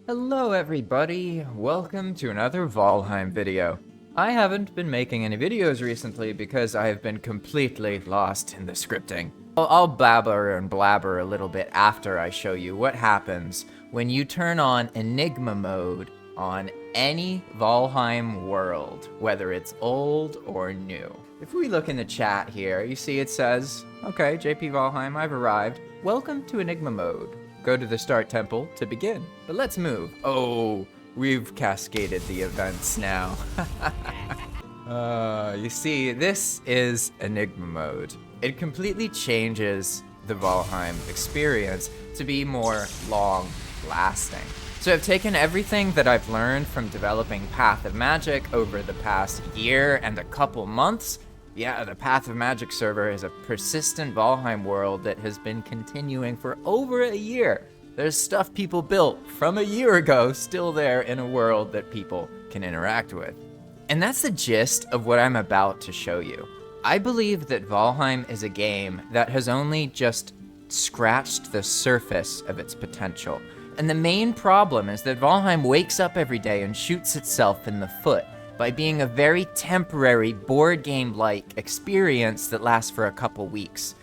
Hello everybody, welcome to another Valheim video. I haven't been making any videos recently because I have been completely lost in the scripting. I'll babber and blabber a little bit after I show you what happens when you turn on Enigma mode on any Valheim world, whether it's old or new. If we look in the chat here, you see it says, okay, JP Valheim, I've arrived. Welcome to Enigma mode. Go to the start temple to begin. But let's move. Oh, we've cascaded the events now. You see, this is Enigma mode. It completely changes the Valheim experience to be more long-lasting. So I've taken everything that I've learned from developing Path of Magic over the past year and a couple months. Yeah, the Path of Magic server is a persistent Valheim world that has been continuing for over a year. There's stuff people built from a year ago still there in a world that people can interact with. And that's the gist of what I'm about to show you. I believe that Valheim is a game that has only just scratched the surface of its potential. And the main problem is that Valheim wakes up every day and shoots itself in the foot by being a very temporary board game-like experience that lasts for a couple weeks.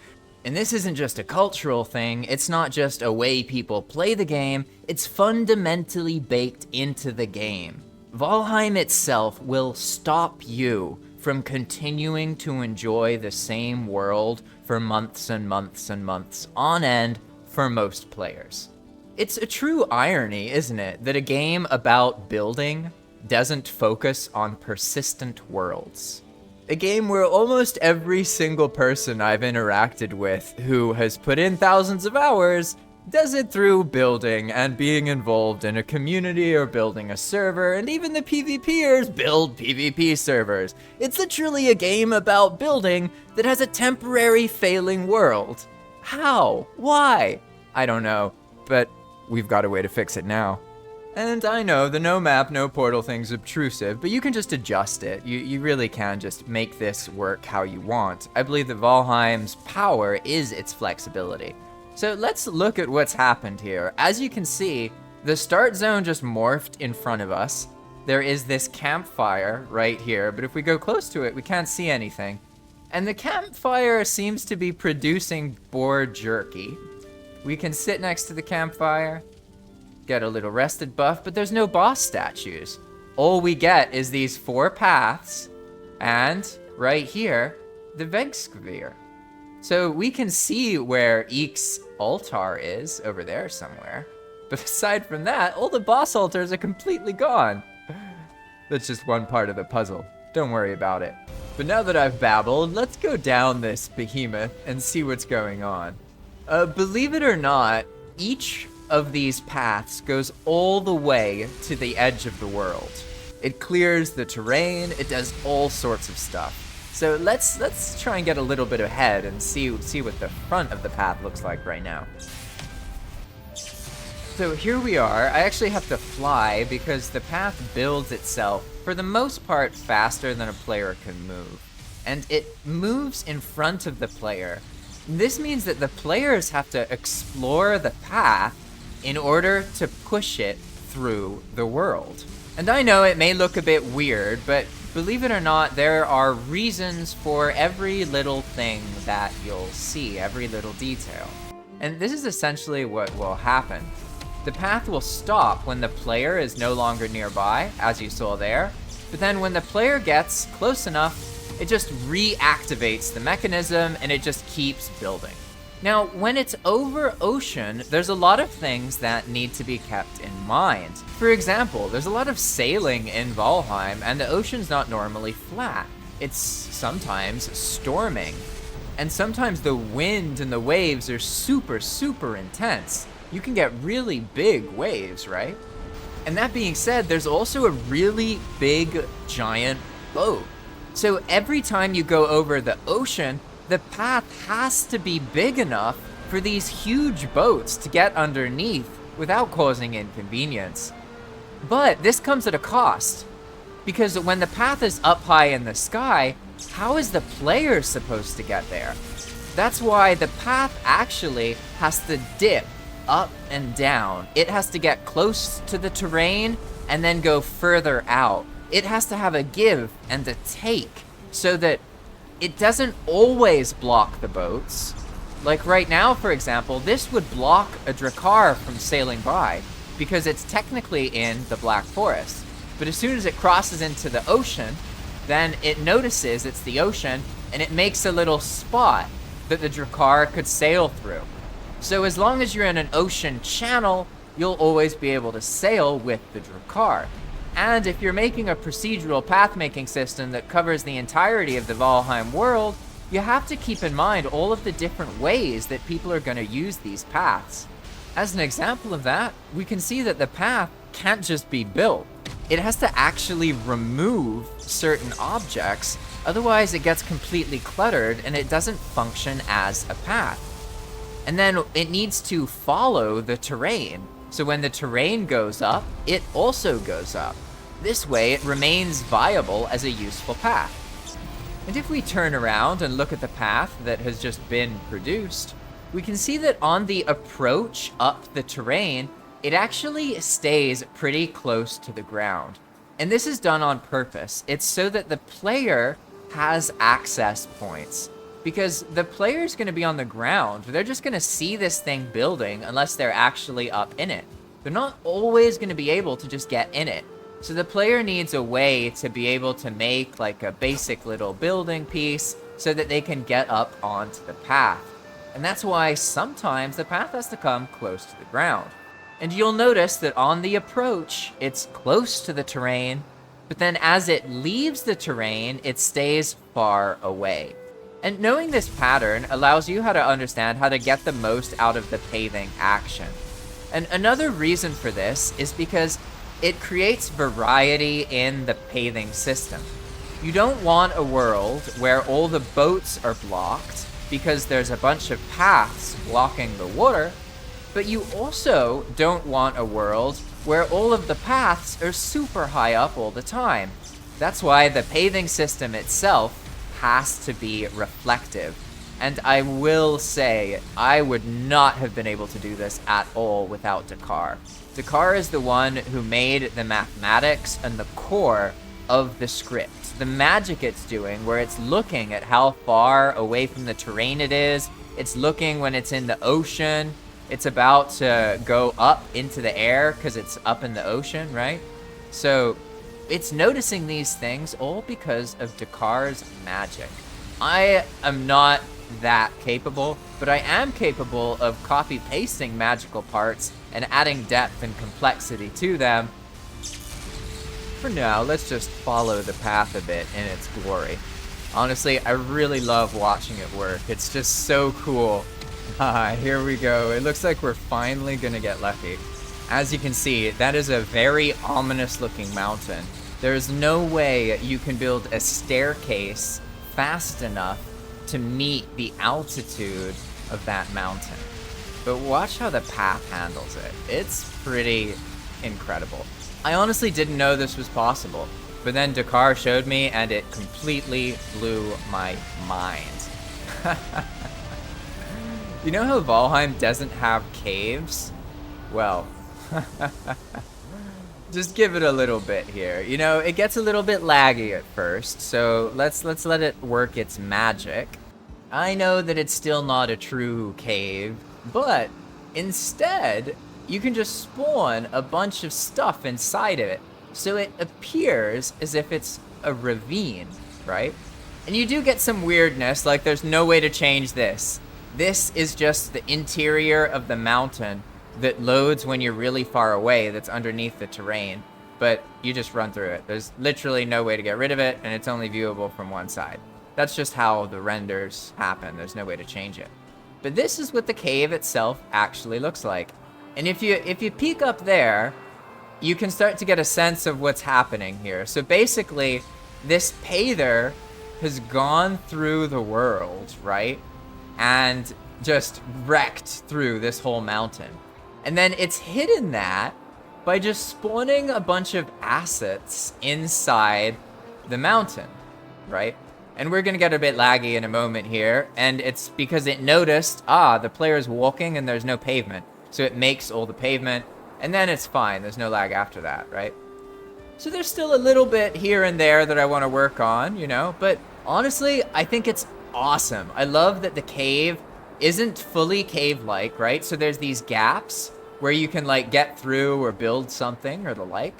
And this isn't just a cultural thing, it's not just a way people play the game, it's fundamentally baked into the game. Valheim itself will stop you from continuing to enjoy the same world for months and months and months on end for most players. It's a true irony, isn't it, that a game about building doesn't focus on persistent worlds. A game where almost every single person I've interacted with who has put in thousands of hours does it through building and being involved in a community or building a server, and even the PvPers build PvP servers. It's literally a game about building that has a temporary failing world. How? Why? I don't know, but we've got a way to fix it now. And I know the no map, no portal thing's obtrusive, but you can just adjust it. You really can just make this work how you want. I believe that Valheim's power is its flexibility. So let's look at what's happened here. As you can see, the start zone just morphed in front of us. There is this campfire right here, but if we go close to it, we can't see anything. And the campfire seems to be producing board jerky. We can sit next to the campfire, get a little rested buff, but there's no boss statues. All we get is these 4 paths, and right here, the Vegsphere. So we can see where Eek's altar is, over there somewhere. But aside from that, all the boss altars are completely gone. That's just one part of the puzzle. Don't worry about it. But now that I've babbled, let's go down this behemoth and see what's going on. Believe it or not, each of these paths goes all the way to the edge of the world. It clears the terrain, it does all sorts of stuff. So let's try and get a little bit ahead and see what the front of the path looks like right now. So here we are. I actually have to fly because the path builds itself for the most part faster than a player can move. And it moves in front of the player. This means that the players have to explore the path in order to push it through the world. And I know it may look a bit weird, but believe it or not, there are reasons for every little thing that you'll see, every little detail. And this is essentially what will happen. The path will stop when the player is no longer nearby, as you saw there, but then when the player gets close enough, it just reactivates the mechanism and it just keeps building. Now, when it's over ocean, there's a lot of things that need to be kept in mind. For example, there's a lot of sailing in Valheim, and the ocean's not normally flat. It's sometimes storming. And sometimes the wind and the waves are super, super intense. You can get really big waves, right? And that being said, there's also a really big, giant boat. So every time you go over the ocean, the path has to be big enough for these huge boats to get underneath without causing inconvenience. But this comes at a cost, because when the path is up high in the sky, how is the player supposed to get there? That's why the path actually has to dip up and down. It has to get close to the terrain and then go further out. It has to have a give and a take so that it doesn't always block the boats. Like right now, for example, this would block a Drakkar from sailing by because it's technically in the Black Forest. But as soon as it crosses into the ocean, then it notices it's the ocean and it makes a little spot that the Drakkar could sail through. So as long as you're in an ocean channel, you'll always be able to sail with the Drakkar. And if you're making a procedural path-making system that covers the entirety of the Valheim world, you have to keep in mind all of the different ways that people are going to use these paths. As an example of that, we can see that the path can't just be built. It has to actually remove certain objects, otherwise it gets completely cluttered and it doesn't function as a path. And then it needs to follow the terrain. So when the terrain goes up, it also goes up. This way it remains viable as a useful path. And if we turn around and look at the path that has just been produced, we can see that on the approach up the terrain, it actually stays pretty close to the ground. And this is done on purpose. It's so that the player has access points. Because the player's going to be on the ground. They're just going to see this thing building unless they're actually up in it. They're not always going to be able to just get in it. So the player needs a way to be able to make like a basic little building piece so that they can get up onto the path. And that's why sometimes the path has to come close to the ground. And you'll notice that on the approach, it's close to the terrain, but then as it leaves the terrain, it stays far away. And knowing this pattern allows you how to understand how to get the most out of the paving action. And another reason for this is because it creates variety in the paving system. You don't want a world where all the boats are blocked because there's a bunch of paths blocking the water, but you also don't want a world where all of the paths are super high up all the time. That's why the paving system itself has to be reflective. And I will say, I would not have been able to do this at all without Dakkar. Dakkar is the one who made the mathematics and the core of the script. The magic it's doing, where it's looking at how far away from the terrain it is, it's looking when it's in the ocean, it's about to go up into the air because it's up in the ocean, right? So it's noticing these things all because of Dakkar's magic. I am not that capable, but I am capable of copy-pasting magical parts and adding depth and complexity to them. For now, let's just follow the path a bit in its glory. Honestly, I really love watching it work. It's just so cool. Here we go. It looks like we're finally gonna get lucky. As you can see, that is a very ominous looking mountain. There's no way you can build a staircase fast enough to meet the altitude of that mountain. But watch how the path handles it. It's pretty incredible. I honestly didn't know this was possible, but then Dakkar showed me and it completely blew my mind. You know how Valheim doesn't have caves? Well, just give it a little bit here. You know, it gets a little bit laggy at first, so let's let it work its magic. I know that it's still not a true cave, but instead, you can just spawn a bunch of stuff inside of it, so it appears as if it's a ravine, right? And you do get some weirdness, like there's no way to change this. This is just the interior of the mountain that loads when you're really far away, that's underneath the terrain, but you just run through it. There's literally no way to get rid of it, and it's only viewable from one side. That's just how the renders happen. There's no way to change it. But this is what the cave itself actually looks like. And if you peek up there, you can start to get a sense of what's happening here. So basically, this Pather has gone through the world, right? And just wrecked through this whole mountain. And then it's hidden that by just spawning a bunch of assets inside the mountain, right? And we're gonna get a bit laggy in a moment here, and it's because it noticed, the player's walking and there's no pavement. So it makes all the pavement, and then it's fine. There's no lag after that, right? So there's still a little bit here and there that I want to work on, you know, but honestly, I think it's awesome. I love that the cave isn't fully cave-like, right? So there's these gaps where you can like get through or build something or the like.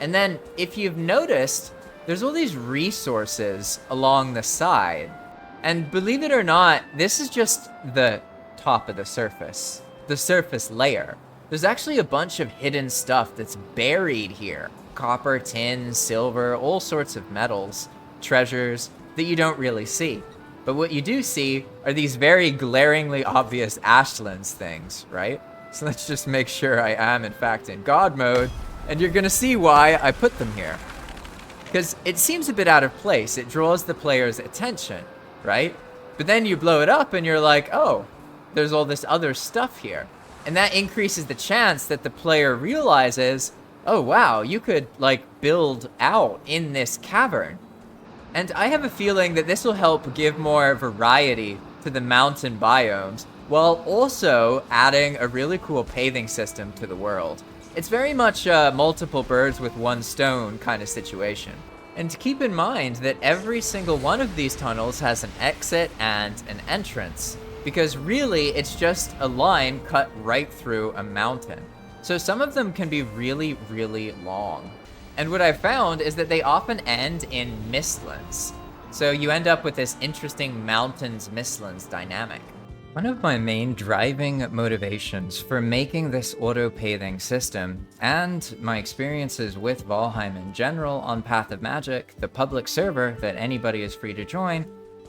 And then if you've noticed, there's all these resources along the side. And believe it or not, this is just the top of the surface layer. There's actually a bunch of hidden stuff that's buried here. Copper, tin, silver, all sorts of metals, treasures that you don't really see. But what you do see are these very glaringly obvious Ashlands things, right? So let's just make sure I am in fact in God mode, and you're gonna see why I put them here. Because it seems a bit out of place. It draws the player's attention, right? But then you blow it up and you're like, oh, there's all this other stuff here. And that increases the chance that the player realizes, oh wow, you could like build out in this cavern. And I have a feeling that this will help give more variety to the mountain biomes, while also adding a really cool paving system to the world. It's very much a multiple birds with one stone kind of situation. And keep in mind that every single one of these tunnels has an exit and an entrance, because really it's just a line cut right through a mountain. So some of them can be really, really long. And what I've found is that they often end in mistlands. So you end up with this interesting mountains mistlands dynamic. One of my main driving motivations for making this auto-paving system, and my experiences with Valheim in general on Path of Magic, the public server that anybody is free to join,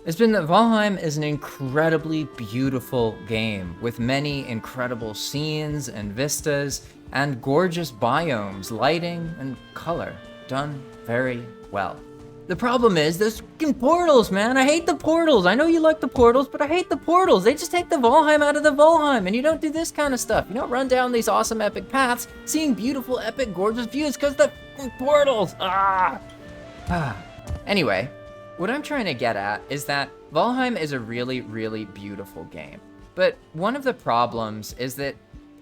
has been that Valheim is an incredibly beautiful game with many incredible scenes and vistas and gorgeous biomes, lighting and color done very well. The problem is those fucking portals, man. I hate the portals. I know you like the portals, but I hate the portals. They just take the Valheim out of the Valheim, and you don't do this kind of stuff. You don't run down these awesome epic paths, seeing beautiful, epic, gorgeous views because the portals. Anyway, what I'm trying to get at is that Valheim is a really, really beautiful game. But one of the problems is that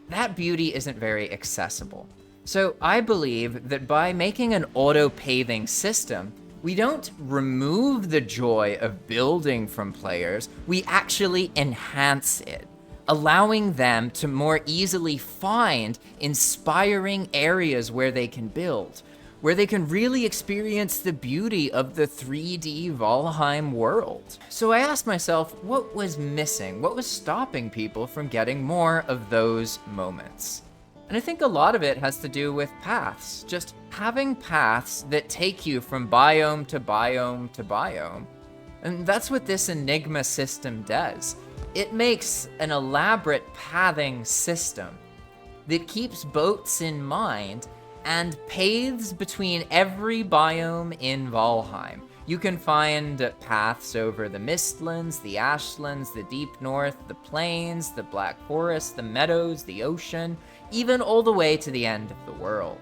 that beauty isn't very accessible. So I believe that by making an auto-paving system, we don't remove the joy of building from players, we actually enhance it, allowing them to more easily find inspiring areas where they can build, where they can really experience the beauty of the 3D Valheim world. So I asked myself, what was missing? What was stopping people from getting more of those moments? And I think a lot of it has to do with paths, just having paths that take you from biome to biome to biome. And that's what this enigma system does. It makes an elaborate pathing system that keeps boats in mind and paths between every biome in Valheim. You can find paths over the Mistlands, the Ashlands, the Deep North, the Plains, the Black Forest, the Meadows, the Ocean, even all the way to the end of the world.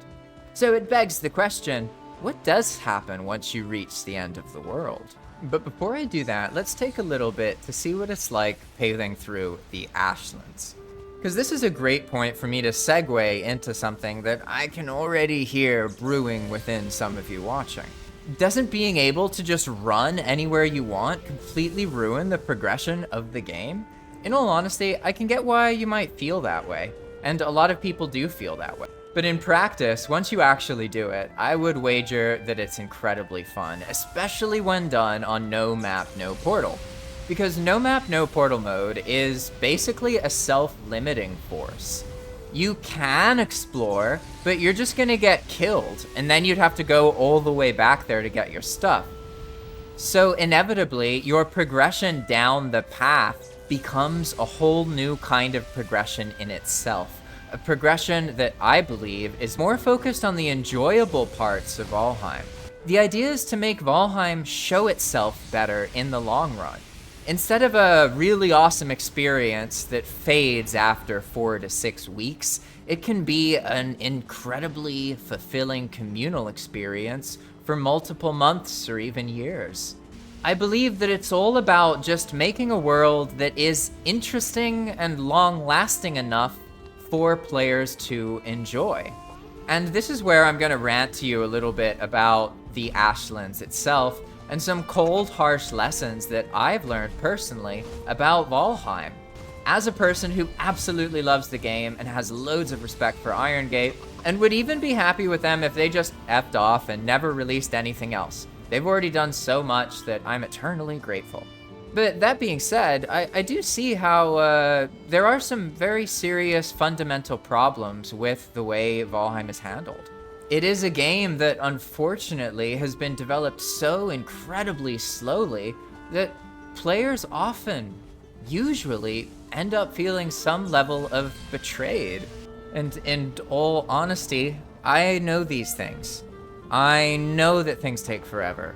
So it begs the question, what does happen once you reach the end of the world? But before I do that, let's take a little bit to see what it's like paving through the Ashlands. Because this is a great point for me to segue into something that I can already hear brewing within some of you watching. Doesn't being able to just run anywhere you want completely ruin the progression of the game? In all honesty, I can get why you might feel that way, and a lot of people do feel that way. But in practice, once you actually do it, I would wager that it's incredibly fun, especially when done on no map, no portal. Because no map, no portal mode is basically a self-limiting force. You can explore, but you're just gonna get killed, and then you'd have to go all the way back there to get your stuff. So inevitably, your progression down the path becomes a whole new kind of progression in itself. A progression that I believe is more focused on the enjoyable parts of Valheim. The idea is to make Valheim show itself better in the long run. Instead of a really awesome experience that fades after 4 to 6 weeks, it can be an incredibly fulfilling communal experience for multiple months or even years. I believe that it's all about just making a world that is interesting and long-lasting enough for players to enjoy. And this is where I'm gonna rant to you a little bit about the Ashlands itself and some cold, harsh lessons that I've learned personally about Valheim. As a person who absolutely loves the game and has loads of respect for Iron Gate, and would even be happy with them if they just effed off and never released anything else. They've already done so much that I'm eternally grateful. But that being said, I do see how there are some very serious fundamental problems with the way Valheim is handled. It is a game that unfortunately has been developed so incredibly slowly that players often, usually, end up feeling some level of betrayed. And in all honesty, I know these things. I know that things take forever.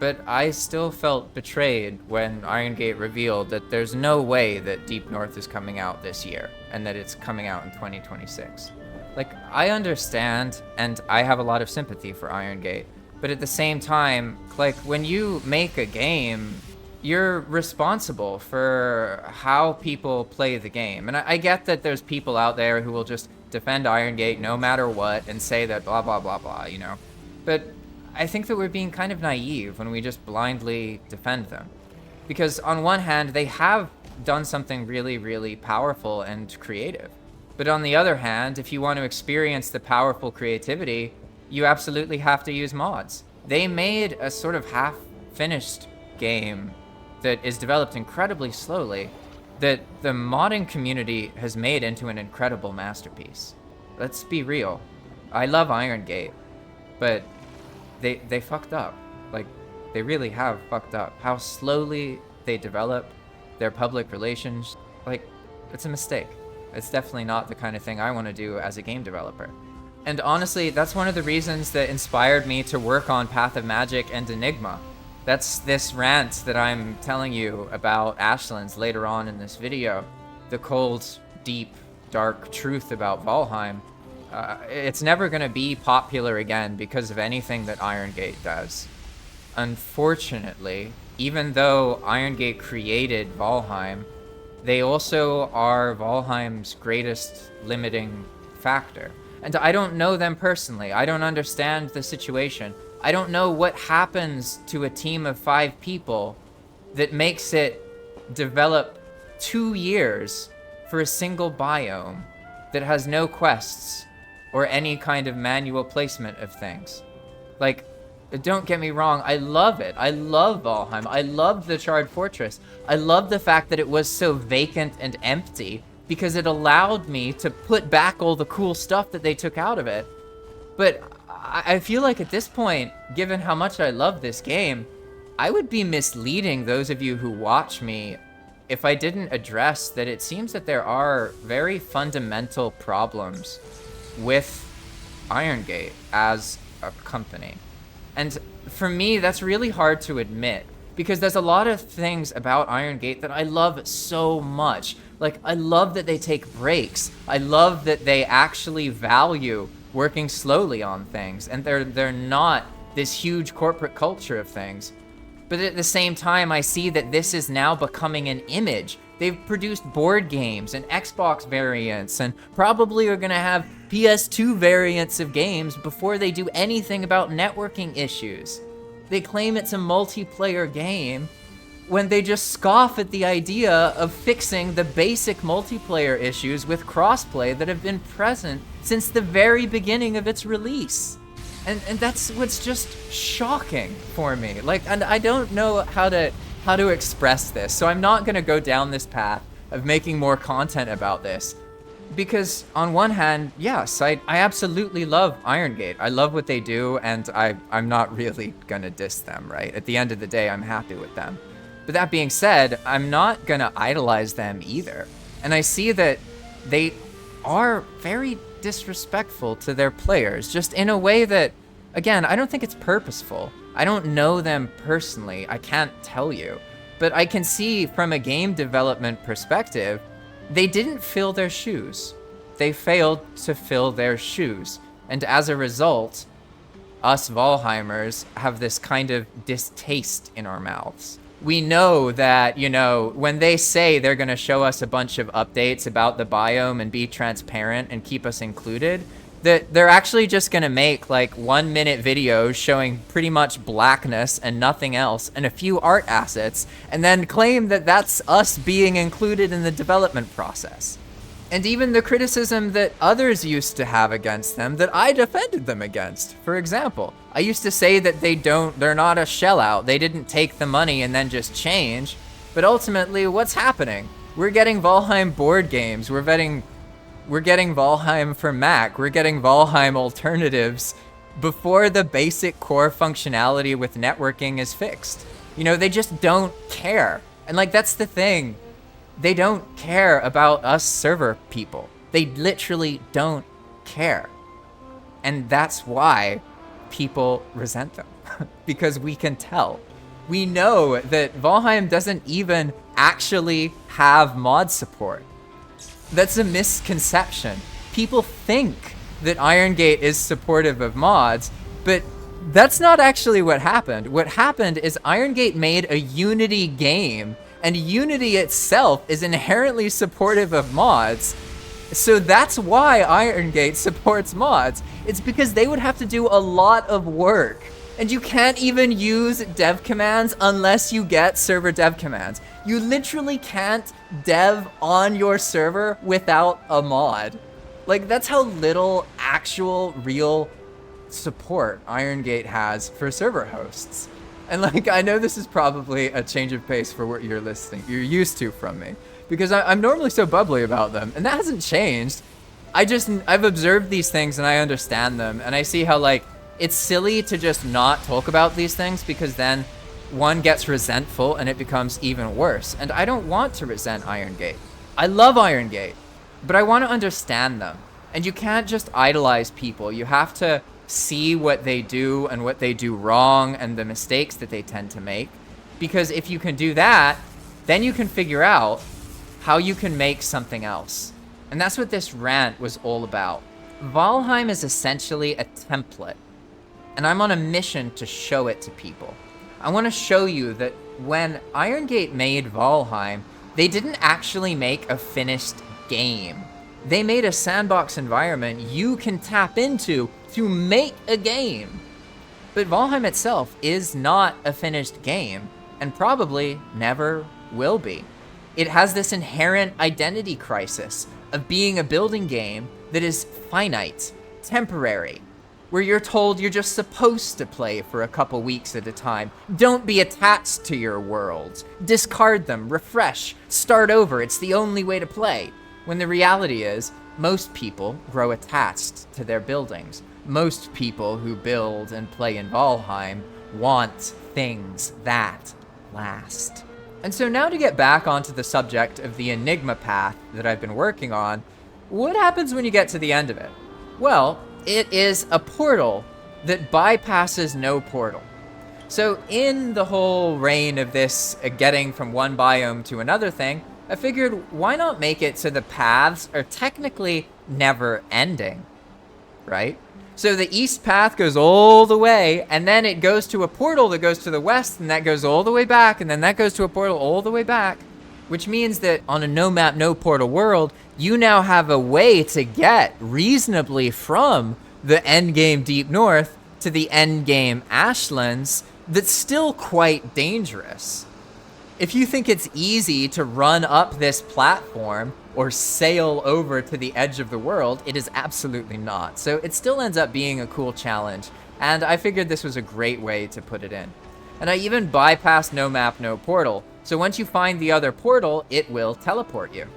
But I still felt betrayed when Iron Gate revealed that there's no way that Deep North is coming out this year, and that it's coming out in 2026. Like, I understand, and I have a lot of sympathy for Iron Gate, but at the same time, like, when you make a game, you're responsible for how people play the game. And I get that there's people out there who will just defend Iron Gate no matter what and say that blah, blah, blah, blah, you know? But I think that we're being kind of naive when we just blindly defend them. Because on one hand, they have done something really, really powerful and creative. But on the other hand, if you want to experience the powerful creativity, you absolutely have to use mods. They made a sort of half-finished game that is developed incredibly slowly that the modding community has made into an incredible masterpiece. Let's be real. I love Iron Gate, but they fucked up. Like, they really have fucked up. How slowly they develop their public relations, like, it's a mistake. It's definitely not the kind of thing I want to do as a game developer. And honestly, that's one of the reasons that inspired me to work on Path of Magic and Enigma. That's this rant that I'm telling you about Ashlands later on in this video. The cold, deep, dark truth about Valheim. It's never going to be popular again because of anything that Iron Gate does. Unfortunately, even though Iron Gate created Valheim, they also are Valheim's greatest limiting factor. And I don't know them personally. I don't understand the situation. I don't know what happens to a team of 5 people that makes it develop 2 years for a single biome that has no quests or any kind of manual placement of things. Like, don't get me wrong, I love it. I love Valheim. I love the Charred Fortress. I love the fact that it was so vacant and empty because it allowed me to put back all the cool stuff that they took out of it. But I feel like at this point, given how much I love this game, I would be misleading those of you who watch me if I didn't address that it seems that there are very fundamental problems with Iron Gate as a company. And for me, that's really hard to admit because there's a lot of things about Iron Gate that I love so much. Like, I love that they take breaks. I love that they actually value working slowly on things, and they're not this huge corporate culture of things. But at the same time, I see that this is now becoming an image. They've produced board games and Xbox variants, and probably are going to have PS2 variants of games before they do anything about networking issues. They claim it's a multiplayer game when they just scoff at the idea of fixing the basic multiplayer issues with crossplay that have been present since the very beginning of its release. And that's what's just shocking for me. Like, and I don't know how to express this, so I'm not gonna go down this path of making more content about this. Because on one hand, yes, I absolutely love Iron Gate. I love what they do, and I'm not really gonna diss them, right? At the end of the day, I'm happy with them. But that being said, I'm not gonna idolize them either. And I see that they are very disrespectful to their players, just in a way that, again, I don't think it's purposeful. I don't know them personally, I can't tell you. But I can see from a game development perspective, they didn't fill their shoes. They failed to fill their shoes. And as a result, us Valheimers have this kind of distaste in our mouths. We know that, you know, when they say they're going to show us a bunch of updates about the biome and be transparent and keep us included, that they're actually just going to make like 1-minute videos showing pretty much blackness and nothing else and a few art assets, and then claim that that's us being included in the development process. And even the criticism that others used to have against them that I defended them against. For example, I used to say that they're not a sellout. They didn't take the money and then just change. But ultimately, what's happening? We're getting Valheim board games. We're getting Valheim for Mac. We're getting Valheim alternatives before the basic core functionality with networking is fixed. You know, they just don't care. And like, that's the thing. They don't care about us server people. They literally don't care. And that's why people resent them. Because we can tell. We know that Valheim doesn't even actually have mod support. That's a misconception. People think that Irongate is supportive of mods, but that's not actually what happened. What happened is Irongate made a Unity game, and Unity itself is inherently supportive of mods. So that's why Irongate supports mods. It's because they would have to do a lot of work. And you can't even use Devcommands unless you get server Devcommands. You literally can't dev on your server without a mod. Like, that's how little actual real support Irongate has for server hosts. And like, I know this is probably a change of pace for what you're used to from me, because I'm normally so bubbly about them, and that hasn't changed. I've observed these things and I understand them, and I see how like, it's silly to just not talk about these things because then one gets resentful and it becomes even worse. And I don't want to resent Irongate. I love Irongate, but I want to understand them. And you can't just idolize people. You have to see what they do and what they do wrong and the mistakes that they tend to make. Because if you can do that, then you can figure out how you can make something else. And that's what this rant was all about. Valheim is essentially a template, and I'm on a mission to show it to people. I want to show you that when Irongate made Valheim, they didn't actually make a finished game. They made a sandbox environment you can tap into to make a game. But Valheim itself is not a finished game, and probably never will be. It has this inherent identity crisis of being a building game that is finite, temporary, where you're told you're just supposed to play for a couple weeks at a time. Don't be attached to your worlds. Discard them, refresh, start over. It's the only way to play. When the reality is, most people grow attached to their buildings. Most people who build and play in Valheim want things that last. And so now to get back onto the subject of the enigma path that I've been working on, what happens when you get to the end of it? Well, it is a portal that bypasses no portal. So in the whole reign of this getting from one biome to another thing, I figured why not make it so the paths are technically never ending, right? So the east path goes all the way, and then it goes to a portal that goes to the west, and that goes all the way back, and then that goes to a portal all the way back, which means that on a no map, no portal world, you now have a way to get reasonably from the endgame Deep North to the endgame Ashlands that's still quite dangerous. If you think it's easy to run up this platform or sail over to the edge of the world, it is absolutely not. So it still ends up being a cool challenge, and I figured this was a great way to put it in. And I even bypassed no map, no portal. So once you find the other portal, it will teleport you.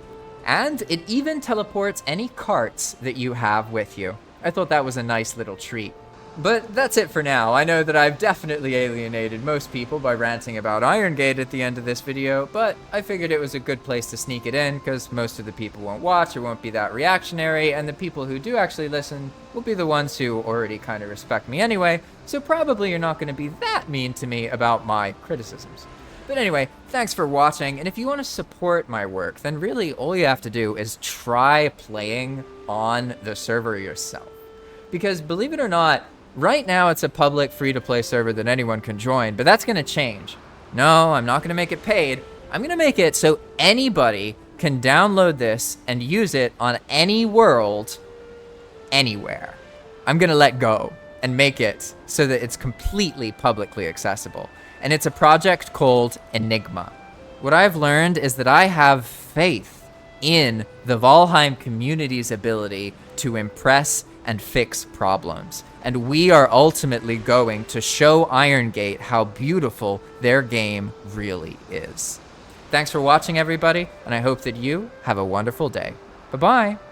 And it even teleports any carts that you have with you. I thought that was a nice little treat. But that's it for now. I know that I've definitely alienated most people by ranting about Irongate at the end of this video, but I figured it was a good place to sneak it in because most of the people won't watch or won't be that reactionary, and the people who do actually listen will be the ones who already kind of respect me anyway, so probably you're not going to be that mean to me about my criticisms. But anyway, thanks for watching, and if you want to support my work, then really all you have to do is try playing on the server yourself. Because believe it or not, right now it's a public free-to-play server that anyone can join, but that's going to change. No, I'm not gonna make it paid. I'm gonna make it so anybody can download this and use it on any world, anywhere. I'm gonna let go and make it so that it's completely publicly accessible. And it's a project called Enigma. What I've learned is that I have faith in the Valheim community's ability to impress and fix problems. And we are ultimately going to show Iron Gate how beautiful their game really is. Thanks for watching, everybody, and I hope that you have a wonderful day. Bye-bye.